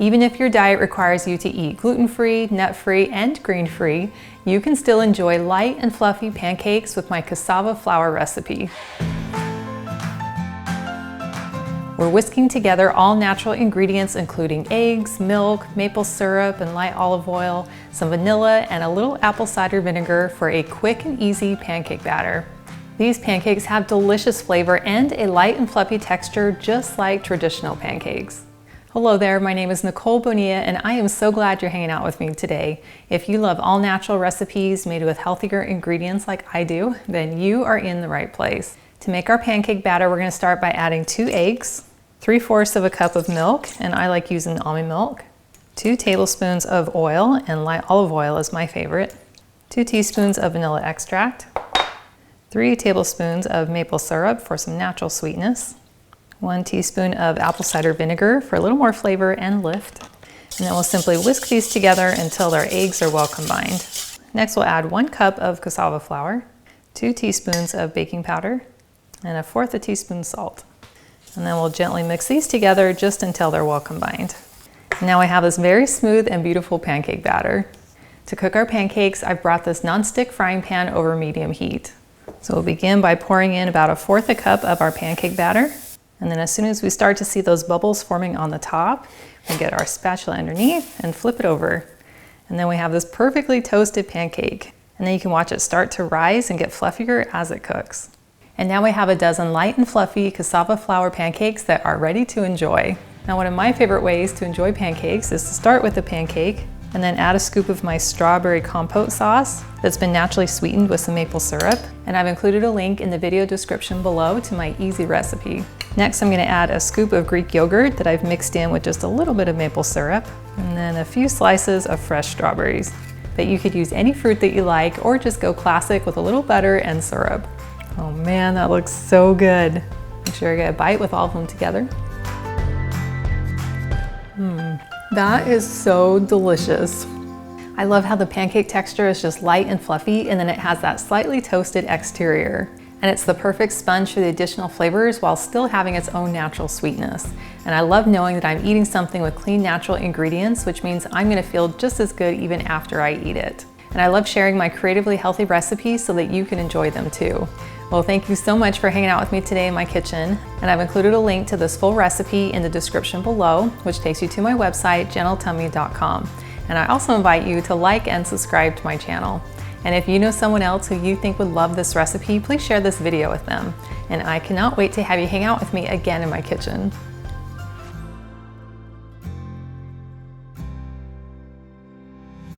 Even if your diet requires you to eat gluten-free, nut-free, and grain-free, you can still enjoy light and fluffy pancakes with my cassava flour recipe. We're whisking together all natural ingredients including eggs, milk, maple syrup, and light olive oil, some vanilla, and a little apple cider vinegar for a quick and easy pancake batter. These pancakes have delicious flavor and a light and fluffy texture just like traditional pancakes. Hello there, my name is Nicole Bonilla and I am so glad you're hanging out with me today. If you love all natural recipes made with healthier ingredients like I do, then you are in the right place. To make our pancake batter, we're going to start by adding 2 eggs, 3/4 of a cup of milk, and I like using almond milk, 2 tablespoons of oil, and light olive oil is my favorite, 2 teaspoons of vanilla extract, 3 tablespoons of maple syrup for some natural sweetness, 1 teaspoon of apple cider vinegar for a little more flavor and lift. And then we'll simply whisk these together until our eggs are well combined. Next we'll add 1 cup of cassava flour, 2 teaspoons of baking powder, and 1/4 teaspoon salt. And then we'll gently mix these together just until they're well combined. Now I have this very smooth and beautiful pancake batter. To cook our pancakes, I've brought this non-stick frying pan over medium heat. So we'll begin by pouring in about 1/4 cup of our pancake batter. And then as soon as we start to see those bubbles forming on the top, we get our spatula underneath and flip it over. And then we have this perfectly toasted pancake. And then you can watch it start to rise and get fluffier as it cooks. And now we have a dozen light and fluffy cassava flour pancakes that are ready to enjoy. Now one of my favorite ways to enjoy pancakes is to start with the pancake and then add a scoop of my strawberry compote sauce that's been naturally sweetened with some maple syrup. And I've included a link in the video description below to my easy recipe. Next, I'm going to add a scoop of Greek yogurt that I've mixed in with just a little bit of maple syrup, and then a few slices of fresh strawberries. But you could use any fruit that you like or just go classic with a little butter and syrup. Oh man, that looks so good. Make sure I get a bite with all of them together. That is so delicious. I love how the pancake texture is just light and fluffy, and then it has that slightly toasted exterior. And it's the perfect sponge for the additional flavors while still having its own natural sweetness. And I love knowing that I'm eating something with clean, natural ingredients, which means I'm gonna feel just as good even after I eat it. And I love sharing my creatively healthy recipes so that you can enjoy them too. Well, thank you so much for hanging out with me today in my kitchen. And I've included a link to this full recipe in the description below, which takes you to my website, gentletummy.com. And I also invite you to like and subscribe to my channel. And if you know someone else who you think would love this recipe, please share this video with them. And I cannot wait to have you hang out with me again in my kitchen.